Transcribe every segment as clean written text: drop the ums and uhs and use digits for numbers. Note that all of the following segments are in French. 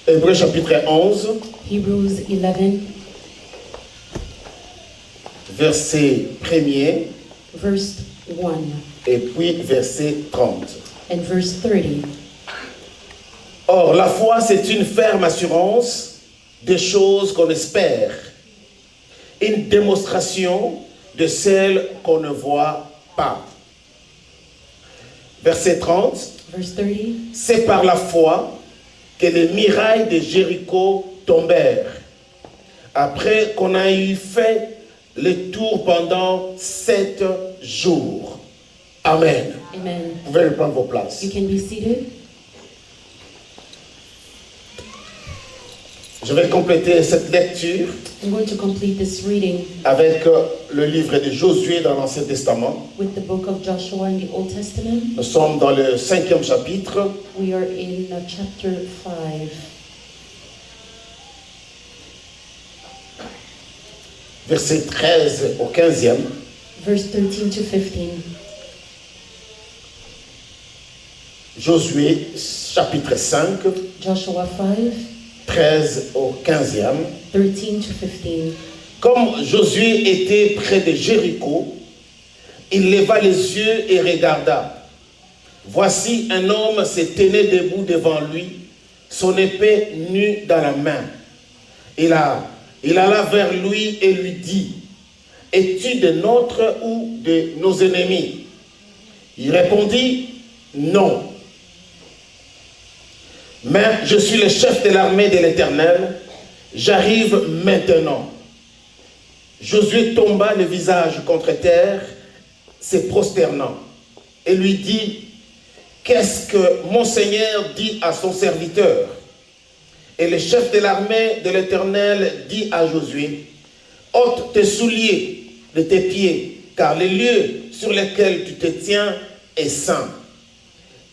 Hébreux chapitre 11, Hebrews 11, verset 1er, verse 1 et puis verset 30. and verse 30. Or, la foi, c'est une ferme assurance des choses qu'on espère, une démonstration de celles qu'on ne voit pas. Verset 30. Verse 30. C'est par la foi que les murailles de Jéricho tombèrent, après qu'on a eu fait le tour pendant 7 jours. Amen. Amen. Vous pouvez prendre vos places. You can be seated. Je vais compléter cette lecture I'm going to complete this reading avec le livre de Josué dans l'Ancien Testament. with the book of Joshua in the Old Testament. Nous sommes dans le 5e chapitre, We are in chapter 5, verset 13 au 15e. verse 13 to 15. Josué chapitre 5, Joshua 5, 13 au 15e. 13 to 15. Comme Josué était près de Jéricho, il leva les yeux et regarda. Voici un homme se tenait debout devant lui, son épée nue dans la main. Il alla vers lui et lui dit, « Es-tu de nôtres ou de nos ennemis ?» Il répondit, « Non. Mais je suis le chef de l'armée de l'Éternel, j'arrive maintenant. » Josué tomba le visage contre terre, se prosternant, et lui dit, « Qu'est-ce que mon Seigneur dit à son serviteur ?» Et le chef de l'armée de l'Éternel dit à Josué, « ôte tes souliers de tes pieds, car le lieu sur lequel tu te tiens est saint. »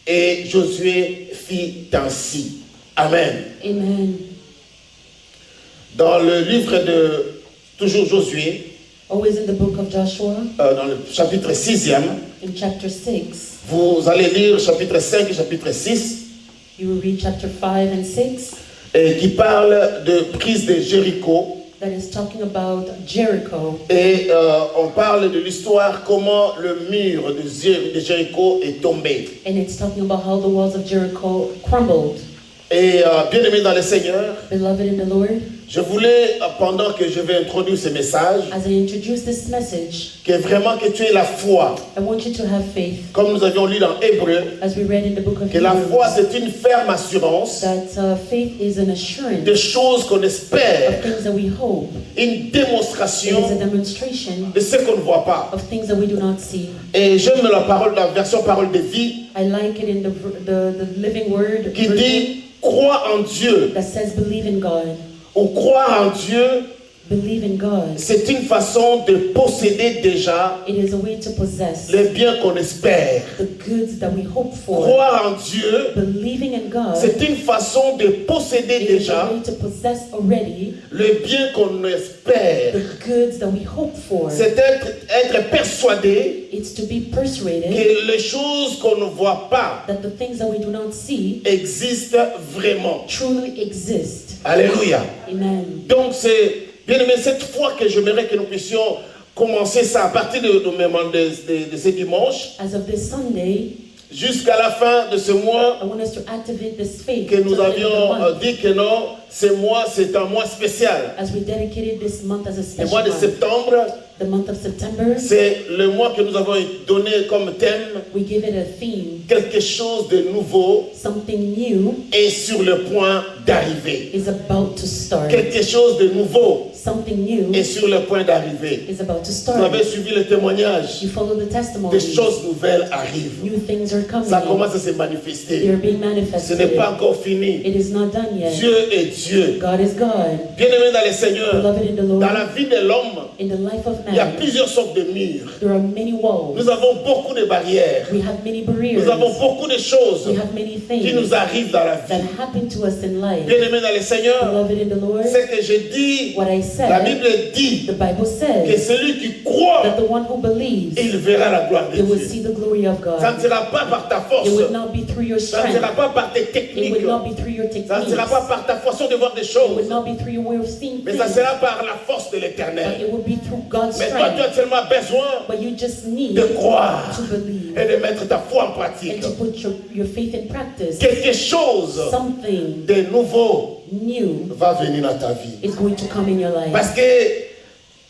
Et Josué fit ainsi. Amen. Amen. Dans le livre de toujours Josué, Always in the book of Joshua, dans le chapitre 6e, in chapter 6, vous allez lire chapitre 5 et chapitre 6, you will read chapter 5 and 6, et qui parle de prise de Jéricho. that is talking about Jericho. Et on parle de l'histoire, comment le mur de Jéricho est tombé. And it's talking about how the walls of Jericho crumbled. Et bien-aimé dans le Seigneur, Beloved in the Lord, je voulais, pendant que je vais introduire ce message, as I introduce this message, que vraiment que tu aies la foi, I want you to have faith, comme nous avions lu dans Hébreu, as we read in the book of que la foi Hebrews, c'est une ferme assurance that faith is an assurance de choses qu'on of espère, things that we hope. une It démonstration is a demonstration de ce qu'on ne voit pas. of things that we do not see. Et j'aime la version parole de vie, I like it in the living word qui version dit crois en Dieu that says believe in God. ou croire en Dieu. Believe in God. C'est une façon de posséder déjà It is a way to possess les biens qu'on espère. the goods that we hope for. Croire en Dieu, Believing in God c'est une façon de posséder is a déjà way to possess already les biens qu'on espère. the goods that we hope for. C'est être persuadé It's to be persuaded que les choses qu'on ne voit pas that the things that we do not see existent vraiment. truly exist. Alléluia. Amen. Donc c'est, bien aimé, cette fois que j'aimerais que nous puissions commencer ça à partir de ce dimanche As of this Sunday, jusqu'à la fin de ce mois, I want us to activate this faith que nous till the end of the avions month, dit que non, ce mois c'est un mois spécial. as we dedicated this month as a Le special mois de month. septembre, The month of September, c'est le mois que nous avons donné comme thème, we give it a theme. quelque chose de nouveau Something new est sur le point d'arriver. is about to start. Quelque chose de nouveau Something new est sur le point d'arriver. is about to Vous start. avez suivi le témoignage, You follow the des testimony. choses nouvelles arrivent. New things are coming. Ça commence à se They manifester. are being Ce n'est manifested. pas encore fini. It is not done yet. Dieu est Dieu. God is God. Bien-aimé dans le Seigneur, Beloved in the Lord. dans la vie de l'homme, In the life of il y a man, plusieurs sortes de murs. there are many walls. Nous avons beaucoup de barrières. We have many barriers. Nous avons beaucoup de choses We have many qui things nous arrivent dans la that vie. happen to us in life. Bien-aimé dans le Seigneur, Beloved in the Lord, ce que je dis, what I la said, Bible dit the Bible que says celui qui croit, that the one who believes, il verra la gloire de they will Dieu. see the glory of Ça ne God. sera pas par ta force, It would not be through your ça ne strength. sera pas par tes It techniques, would not be through your ça ne techniques. sera pas par ta façon de voir des It would choses, not be through your way of seeing mais ça things. sera par la force de But l'Éternel. it would be through God's Mais toi, tu as strength. seulement besoin But you just need de croire to believe et de mettre ta foi en pratique. and to put your faith in practice. Quelque chose Something de nouveau new va venir dans ta vie. is going to come in your life. Parce que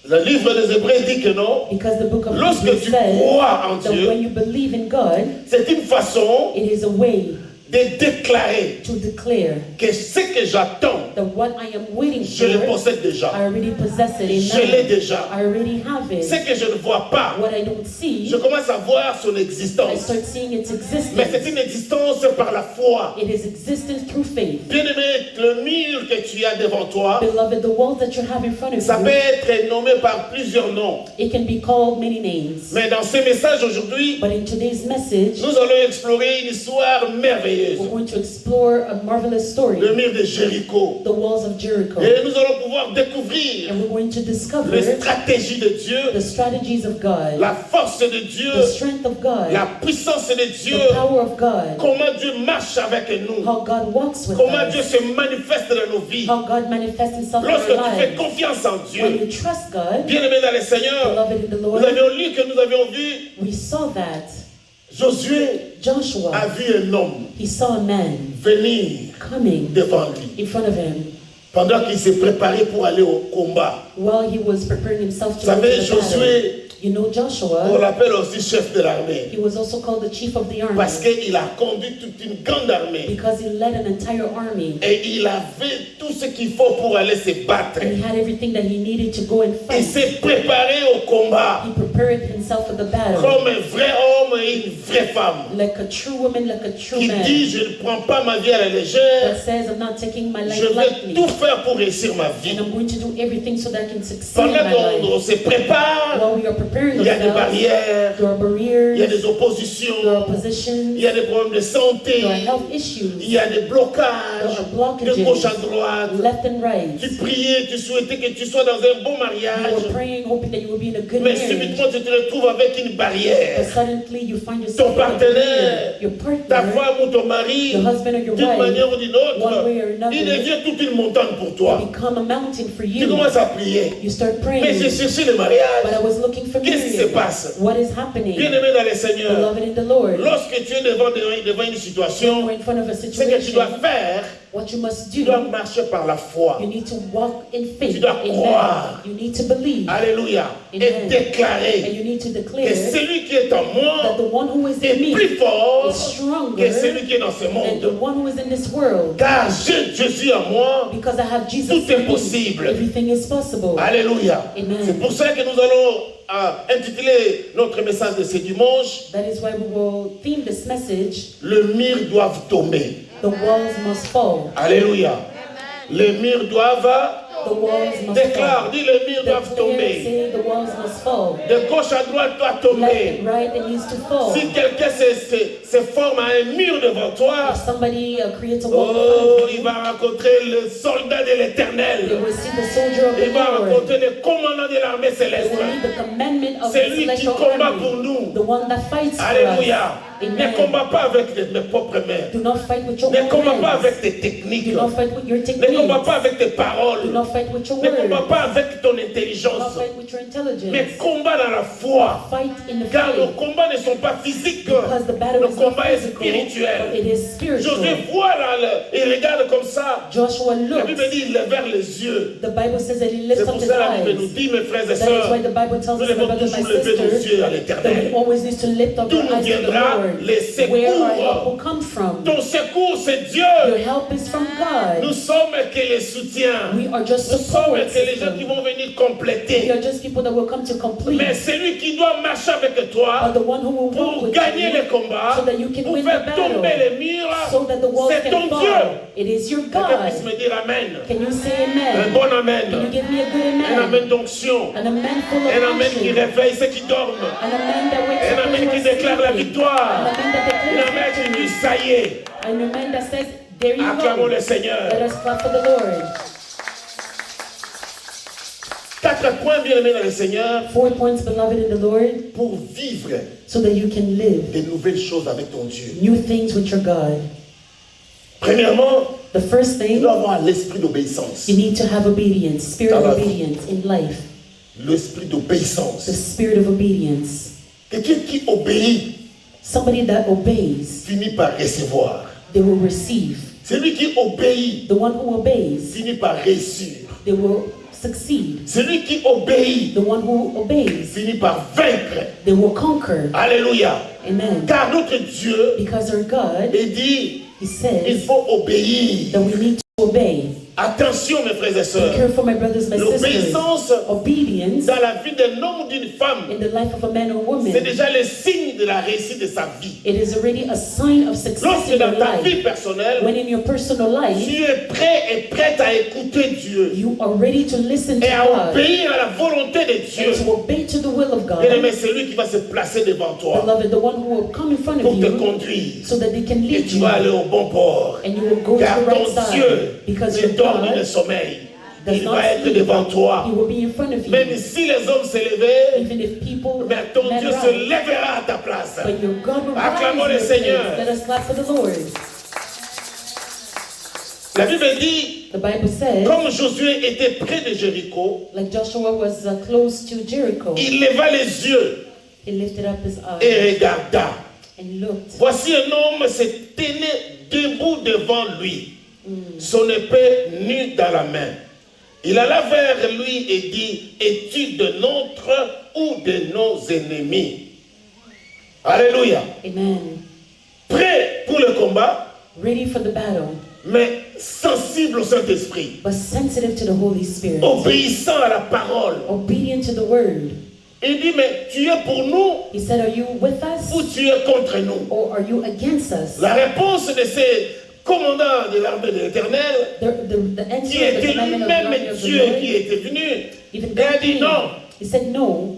le livre des Hébreux dit que non, Because the book of lorsque Hebrews tu says crois en that Dieu, when you believe in God, c'est une façon it is a way de déclarer to declare que ce que j'attends, that what I am waiting je le for, possède déjà. I already possess it. Je l'ai Amen. déjà. I already have Ce it. que je ne vois pas, What I don't see, je commence à voir son I existence. start seeing its Mais c'est existence. une existence par la foi. It is existence through faith. Bien-aimé, le mur que tu as devant toi, Beloved, the walls that you have in front of ça peut you, être nommé par plusieurs noms. it can be called many names. Mais dans ce message aujourd'hui, But in today's message, nous allons explorer une histoire merveilleuse. we're going to explore a marvelous story, Le mur de Jéricho. the walls of Jericho. Et nous allons pouvoir découvrir And we're going to discover les stratégies de Dieu, the strategies of God, la force de Dieu, the strength of God, la puissance de Dieu, the power of God, comment Dieu marche avec nous, how God walks with comment Dieu us, se manifeste dans nos vies. how God manifests himself in Lorsque our tu fais lives. confiance en When Dieu, you trust God, bien-aimé dans le Seigneur, beloved in the nous Lord, avions lu que nous avions vu we saw that Josué a Joshua, vu un homme he saw a man venir coming devant lui in front of him pendant qu'il s'est préparé pour aller au combat. while he was preparing himself Vous to go to savez, the battle. Josué, You know on Joshua, l'appelle aussi chef de l'armée he was also called the chief of the army parce qu'il a conduit toute une grande armée because he led an entire army et il avait tout ce qu'il faut pour aller se battre. and he had everything that he needed to go and Il fight. s'est préparé au combat He prepared himself for the battle comme un vrai homme et une vraie femme like a true woman, like a true qui man dit je ne prends pas ma vie à la légère, that says, I'm not taking my je life vais lightly tout faire pour réussir ma and vie. I'm going to do everything so that I can succeed in Pendant my qu'on life. se prépare, While we are preparing il y a des ourselves, barrières, there are il y a barriers, des there are oppositions, oppositions, il y a des problèmes de santé, there are health issues, il y a des blocages there are blockages, de gauche à droite. left and right. Tu priais, tu souhaitais que tu sois dans un bon You mariage, were praying, hoping that you will be in a good mais marriage, subitement tu te retrouves avec une but barrière. suddenly you find Ton yourself in a partenaire, barrier. Your ta partner, femme ou ton mari, your husband or your d'une wife, manière ou d'une autre, one way or another, il devient toute une montagne pour toi. become a mountain for Tu you. commences à prier. You start Mais j'ai praying, cherché le but mariage. I was looking for Qu'est-ce qui se marriage. passe? What is happening? Bien-aimé dans le Seigneur, Beloved in the Lord, lorsque tu es devant une when situation, you're in front of a ce que tu dois situation, faire, what you must tu dois do, marcher par la foi. you need to walk in faith. Tu dois croire. Amen. You need to believe. Alléluia. Et Amen. And déclarer you need to que declare celui qui est en that moi the one who is in est me plus fort is stronger que celui qui est dans ce than the monde. one who is in this world. Car j'ai Jésus en moi, Because I have Jesus tout est in me, possible. everything is possible. Alléluia. Amen. C'est pour ça que nous allons intituler notre message de ce dimanche, That is why we will theme this message, le mur doivent tomber. the walls must fall. Alléluia. Les murs doivent, The walls must déclare, fall. dis les murs doivent Declare, tomber. say the walls must fall. De gauche à droite doit Left tomber. and right, it needs to fall. Si quelqu'un se forme à un mur devant toi, If somebody creates a wall in oh, front of il you, va rencontrer le soldat de they l'Éternel. will see the soldier of the Il va Lord. rencontrer le commandant de l'armée They céleste. will need the commandment of C'est the lui qui celestial combat army, pour nous. the one that fights for Alléluia. us. Ne Amen. combat pas avec mes propres mains. Do not fight with your Ne own combat pas hands. avec tes techniques. Do not fight with your Ne techniques. combat pas avec tes Do paroles. not fight with your Ne combat words. pas avec ton Do not intelligence. fight with your Mais intelligence. combat dans la foi. Fight in the Car nos faith. combats ne sont pas physiques. Because the battle Le is not combat est physical, spirituel. but it is spiritual. Josué voit là, il regarde comme ça. Joshua La Bible looks. dit il lève vers les yeux. The Bible says that he C'est lifts pour up his ça la Bible nous eyes. dit, mes frères et That is sœurs, why the Bible tells nous us, my devons brothers and toujours lever nos sisters, yeux à that we l'Éternel. always need to lift up D'où our nous eyes to the viendra Lord, les where our help secours. will come from. Ton secours, c'est Your Dieu. help is from God. Nous sommes que les soutiens. We are just Nous sommes support que les gens qui system. vont venir We compléter. are just people that will come to complete. Mais celui qui doit marcher avec toi But the one who will walk pour with gagner you les combats, so that you can pour win the faire battle, tomber les murs, so that the walls c'est ton can Dieu. fall. It is your Quelqu'un puisse God. me dire Amen. Can you say Un amen? bon Can you Amen. give me a good Un amen? Amen d'onction. An amen full of Un Amen qui action. réveille ceux qui dorment. An amen that wakes Un up Amen those qui who are déclare la sleeping. victoire. An amen that Un declares Amen qui dit victory. ça y est. An amen that says, there you Acclamons go. le Seigneur. Let us clap for the Lord. 4 points bien aimés dans le Seigneur 4 points, beloved in the Lord, pour vivre so that you can live des nouvelles choses avec ton Dieu. new things with your God. Premièrement, The first tu thing, dois avoir l'esprit d'obéissance. you need to have obedience, spirit Dans of la vie. obedience in life. L'esprit The d'obéissance. spirit of obedience. Quelqu'un qui obéit Somebody that obeys, finit par recevoir. they will receive. Celui qui obéit The one who obeys, finit par réussir. they will succeed. Celui qui obéit The one who obeys, finit par vaincre. they will conquer. Alléluia. Amen. Car notre Dieu, Because our God, il dit, He il says faut obéir. that we need to obey. Attention mes frères et Be sœurs. careful, my brothers, my sisters. L'obéissance Obedience dans la vie d'un homme ou d'une femme, in the life of a man or woman, c'est déjà le signe de la réussite de sa vie. it is already a sign of success Lorsque in your dans ta vie life. personnelle, When in your personal life, tu es prêt et prête à écouter Dieu you are ready to listen to et à God obéir à la volonté de Dieu. and to obey to the will of God. Bien-aimé, c'est lui qui va se placer devant toi Beloved, the one who will come in front pour of te you conduire. so that they can Et lead tu you vas aller au bon port. and you will go to Car the right ton side. Dieu Because ne your dort ni ne God sommeil. does Il not va être sleep. devant toi. He will be in front of Même you. si les hommes se levaient, Even if people mais ton men Dieu se rise, lèvera à ta place. but your God will Acclamons rise le in your Seigneur. place. Let us clap for the Lord. La Bible dit, The Bible says, comme Josué était près de Jéricho, like Joshua was close to Jericho, il leva les yeux he lifted up his eyes et regarda. and looked. Voici un homme se tenait debout devant lui, son épée nue dans la main. Il alla vers lui et dit, es-tu de notre ou de nos ennemis? Alléluia. Amen. Prêt pour le combat, Ready for the battle, mais sensible au Saint-Esprit, but sensitive to the Holy Spirit. obéissant à la parole. Obedient to the word. Il dit, mais tu es pour nous He said, are you with us ou tu es contre nous? or are you against us? La réponse de ces commandants de l'armée de l'Éternel, The answer qui of the était commandment of the lui-même army of the Dieu Lord, qui était venu, even et a God dit came. non. He said, no.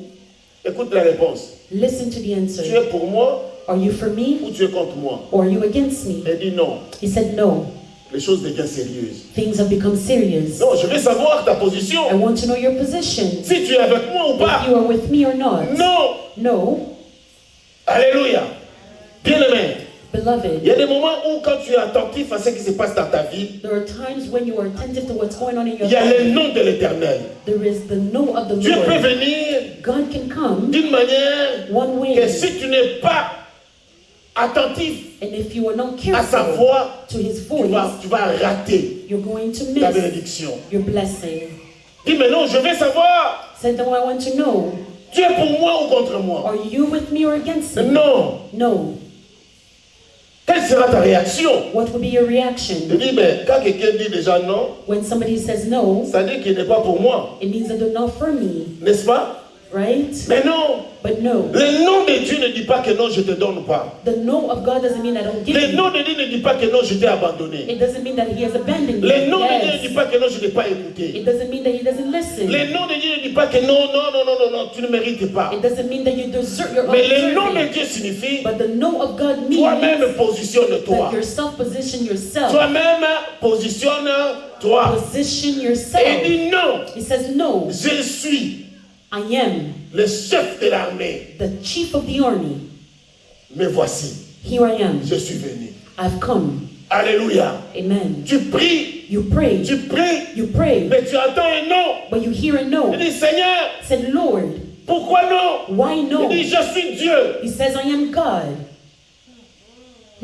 Écoute la réponse. Listen to the Tu answer. es pour moi Are you for me ou tu es contre moi? or are you against me? Elle dit non. He said, no. Les choses deviennent sérieuses. Things have become serious. Non, je veux savoir ta I position. want to know your position. Si tu es avec moi ou If pas. you are with me or not. Non. No. Alléluia. Bien-aimé. Il Beloved, y a des moments où quand tu es attentif à ce qui se passe dans ta vie, there are times when you are attentive to what's going on in your il y a le life. nom de l'Éternel. There is the no of the Dieu peut Lord. venir God can come d'une manière one way. que si tu n'es pas attentif And if you are not à sa careful voix, to his tu voice, vas rater you're going to ta miss bénédiction. your blessing. Dis, mais non, je vais savoir, Said, no, I want to know, tu es pour moi ou contre moi? are you with me or against me? Non. No. Quelle sera ta réaction? What will be your Je reaction? dis, mais quand quelqu'un dit déjà non, When somebody says no, ça dit qu'il n'est pas pour moi, it means that they're not for me, n'est-ce pas? right? Mais non, But no. le nom de Dieu ne dit pas que non, je te donne pas. The no of God doesn't mean I don't give Le you. nom de Dieu ne dit pas que non, je t'ai abandonné. It doesn't mean that he has abandoned you. Le nom de Dieu ne dit Yes. pas que non, je ne t'ai pas écouté. It doesn't mean that he doesn't listen. Le nom de Dieu ne dit pas que non, non, non, non, non, non, tu ne mérites pas. It doesn't mean that you deserve your own Mais le nom de deserving. Dieu signifie, But the no of God means toi-même positionne-toi. that yourself position yourself. Toi-même positionne-toi. Position Et yourself. dis non, He says, no, je suis I am le chef de l'armée. the chief of the army. Mais voici, Here I am. je suis venu. I've come. Alléluia. Amen. Tu pries, You pray. tu pries, You pray. mais tu entends un non. But you hear a no. Il dit, Seigneur, Said, Lord, pourquoi non? why Il no? dit, je suis Dieu. He says, I am God.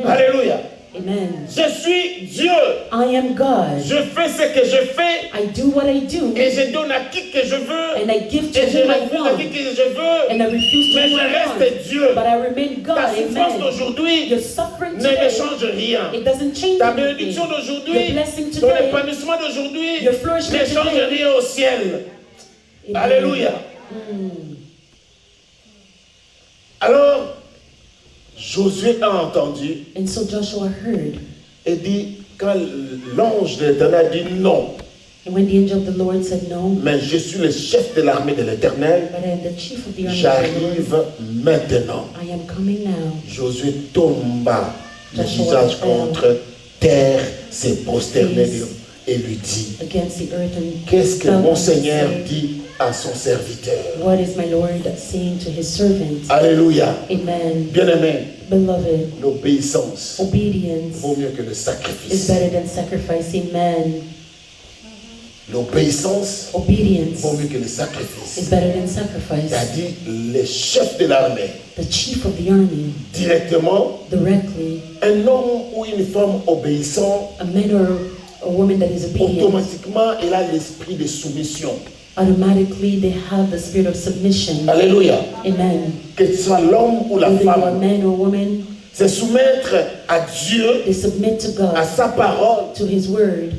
Alléluia. Amen. Je suis Dieu. I am God. Je fais ce que je fais I do what I do. et je donne à qui que je veux And I give to et je whom I refuse à qui want. que je veux. And I refuse to Mais whom je I want. reste Dieu. But I remain God. Ta souffrance Amen. d'aujourd'hui Your suffering ne today, change rien. it doesn't change Ta anything. bénédiction Your d'aujourd'hui, blessing ton today, épanouissement d'aujourd'hui your flourishment ne change today. rien au ciel. Amen. Alléluia. Alors, Josué a entendu And so Joshua heard. et dit, quand l'ange de l'Éternel dit non, And when the angel of the Lord said no, mais je suis le chef de l'armée de l'Éternel, but I am the chief of the army of the j'arrive Lord, maintenant. I am coming now. Josué tomba le Joshua visage fell. contre terre, s'est prosterné et lui dit, Against the earth and qu'est-ce que fell mon on his Seigneur face. dit à son serviteur? What is my Lord saying to his servant? Alléluia. Amen. Bien-aimé, Beloved, l'obéissance obedience vaut mieux que le is sacrifice. better than sacrifice. Amen. L'obéissance Obedience vaut mieux que le is sacrifice. better than sacrifice. C'est-à-dire les chefs de l'armée, The chief of the army, directement, directly, un homme ou une femme obéissant, a man or a woman that is obedient, automatiquement, il a l'esprit de soumission. automatically they have the spirit of submission. Alléluia. Amen. Que ce soit l'homme ou la Whether you are a femme, man or woman, c'est soumettre à Dieu, they submit to à God, sa parole, to his word.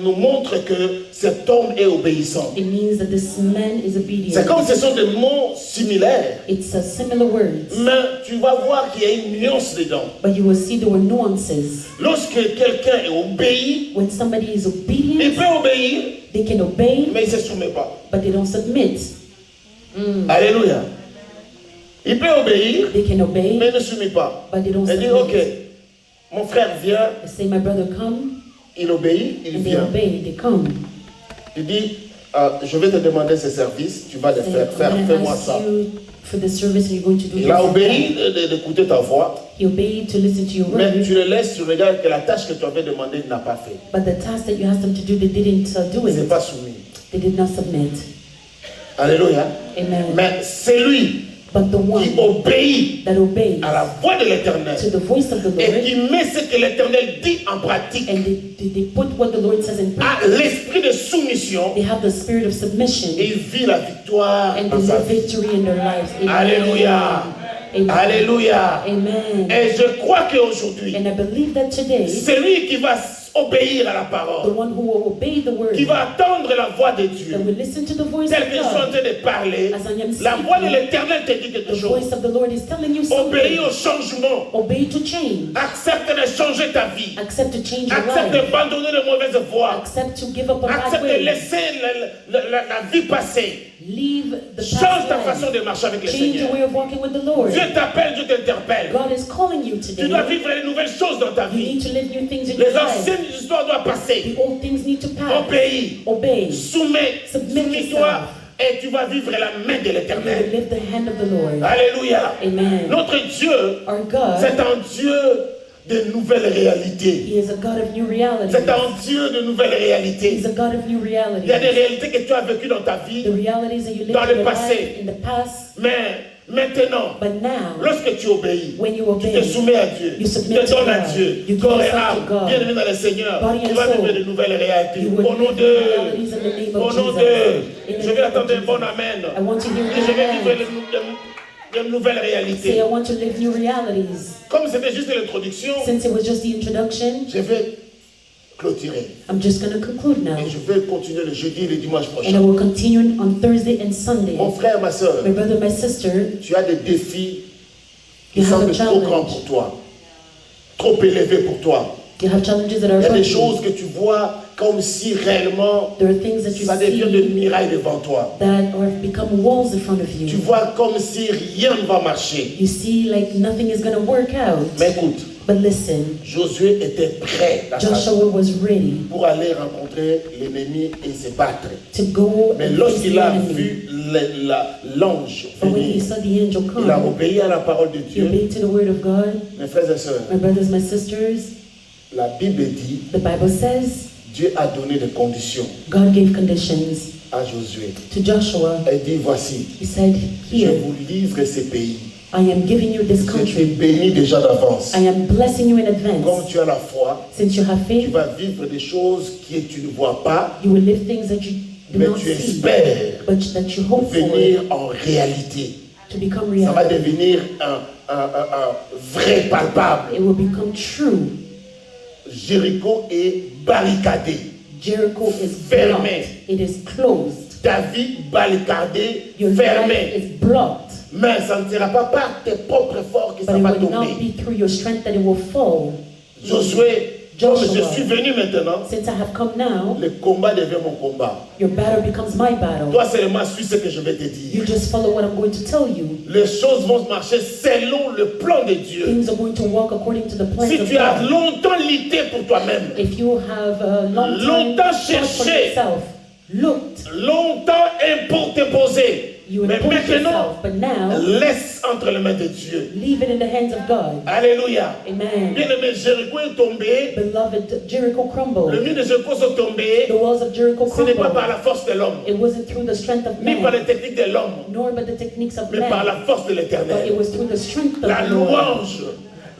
nous montre que cet homme est obéissant. It means that this man is C'est obedient. comme ce sont des mots similaires, It's a similar words, mais tu vas voir qu'il y a une nuance dedans. but you will see there were nuances. Lorsque quelqu'un est obéi, When somebody is il obedient, peut obéir, they can obey, mais il ne se soumet pas. but they don't submit. Alléluia. Il peut obéir, They can obey, mais il ne se soumet pas. but they don't Il dit, ok, submit. mon frère vient, They say, my brother, come, il obéit, il and they vient. obey, they come. Il dit, je vais te demander ce service, tu vas le Say, faire, I'm fais-moi going to ça. ask you for the service, and you're going to do Il a this. obéi d'écouter ta voix, He obeyed to listen to your mais word, tu le laisses, tu regardes que la tâche que tu avais demandé, il n'a pas fait. but the task that you asked them to do, they didn't do Il n'est it. pas soumis. They did not submit. Alléluia. Amen. Mais c'est lui But the qui one obéit that obeys à la voix de l'Éternel to the voice of the et Lord, qui met ce que l'Éternel dit en pratique, and they put what the Lord says in a practice, l'esprit de soumission they have the spirit of submission, et il vit la victoire and dans they sa live vie. victory in their lives. Amen. Alléluia. Amen. Alléluia. Amen. Et je crois qu'aujourd'hui, And I believe that today, c'est lui qui va obéir à la the parole, one who will obey the word, qui va attendre la voix de Dieu. that will listen to the voice Tel of que je suis en God, train de parler, as I am la voix de speaking, l'Éternel te dit quelque the chose. voice of the Lord is telling you Obéis something. au changement. Obey to change. Accepte de changer ta vie. Accept to change your Accepte life. d'abandonner les mauvaises voies. Accept to give up a bad Accepte de way. laisser la vie passer. Leave the Change ta past façon life. de marcher avec le Change your Seigneur. way of walking with the Lord. Dieu t'appelle, Dieu t'interpelle. God is calling you Tu dois today. vivre les nouvelles choses dans ta You vie. need to live new things in your Les life. anciennes histoires doivent passer. The old things need to pass. Obéis. Obey. Soumets. Submit Soumis-toi. yourself. Et tu vas vivre la main de And you will l'Éternel. live the hand of the Lord. Alléluia. Amen. Notre Dieu, Our God, c'est un Dieu de nouvelles réalités. He is a God of new realities. C'est un Dieu de nouvelles réalités. He's a God of new Il y a des realities. réalités que tu as vécues dans ta vie, The realities that you Dans lived le in your passé. life in the past, mais maintenant, but now, lorsque tu obéis, when you tu te obey, soumets à Dieu, you tu submit te to donnes à God. Dieu, You give corps et yourself to âme, God. bien-aimé dans le Seigneur, Body and tu vas vivre soul. de nouvelles réalités. You will Au nom live de, the realities in the name of au nom Jesus. de, In the je vais name of attendre un Jesus. bon amen. I want to hear Et je vais vivre amen. de nouvelles Say, réalités. I want to live new realities. Comme c'était juste l'introduction, Since it was just the introduction, je vais clôturer. I'm just going to conclude now. Et je vais continuer le jeudi et le dimanche And I prochain. will continue on Thursday and Sunday. Mon frère, ma soeur, My brother, my sister, tu as des défis qui You have semblent a trop challenge. grands pour toi, trop élevés pour toi. you have challenges that are Il y a des front choses que tu vois comme si réellement There are things that you ça devient des see murailles devant toi. that have become walls in front of Tu you. vois comme si rien ne va marcher. You see like nothing is going to work out. Mais écoute, But listen, Josué était prêt Joshua was ready pour aller rencontrer l'ennemi et se battre. to go Mais and face lorsqu'il the a enemy. vu l'ange But when he venir, saw the angel il a come, obéi à la parole de he Dieu. obeyed to the word of God. Mes frères et sœurs, My brothers, my sisters, la Bible dit, the Bible says Dieu a donné des conditions God gave conditions à Josué. to Joshua. Elle dit, voici, He said, je here, vous livre ce pays. I am giving you this Je t'ai country. béni déjà d'avance. I am blessing you in Comme advance. tu as la foi, Since you have tu faith, vas vivre des choses que tu ne vois pas, you will live things that you do mais not tu see, espères but that you hope for venir en réalité. to become Ça va reality. devenir un vrai palpable. It will become true. Jéricho est barricadé. Jericho is Fermé. blocked. It is closed. David barricadé, Your life fermé. is blocked. Mais ça ne sera pas par tes propres efforts que But ça it va will not tomber. be through your strength that it will fall. Josué, comme je Joshua. suis venu maintenant, Since I have come now, le combat devient mon combat. your battle becomes my battle. Toi seulement suis ce que je vais te You dire. just follow what I'm going to tell you. Les choses vont marcher selon le plan de Dieu. Things are going to walk according to the plans Si of tu as God. longtemps lutté pour toi-même, If you have a long time longtemps fought for cherché, yourself, looked, longtemps t'imposer, you mais impose maintenant, yourself, but now laisse entre les mains de Dieu. leave it in the hands of God. Alléluia. Amen. Bien-aimé, Jéricho est tombé. Beloved, Jericho Le crumbled. mur de Jéricho sont tombés. The walls of Jericho Ce n'est pas par crumbled. la force de l'homme, It wasn't through the strength of ni par man, les techniques de l'homme, nor by the techniques of mais par man, la force de but it l'Éternel. was through the strength of La the Lord. louange,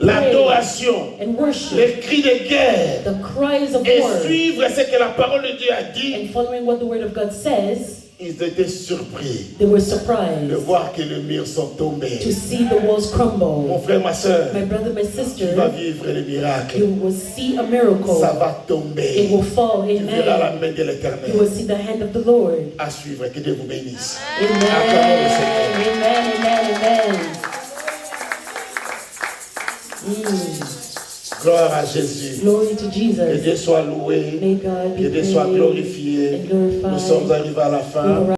l'adoration, And worship, les cris de guerre, the cries of et war, suivre ce que la parole de Dieu a dit, and following what the word of God says, ils étaient surpris they were de surprised voir que les murs sont to tombés. see the walls crumble. Mon frère, ma soeur, My brother, my tu vas sister, vivre les miracles. you will see a miracle. Ça va It tomber. will fall. Tu verras la Amen. main de You l'Éternel. will see the hand of the Lord. À suivre, que Dieu vous bénisse. Amen. Acclamons le Seigneur. Amen. Amen. Gloire à Jésus. Glory to Que Jesus. Dieu soit loué. May God Que be Dieu soit praised glorifié. and glorified. Nous sommes arrivés à la We fin. will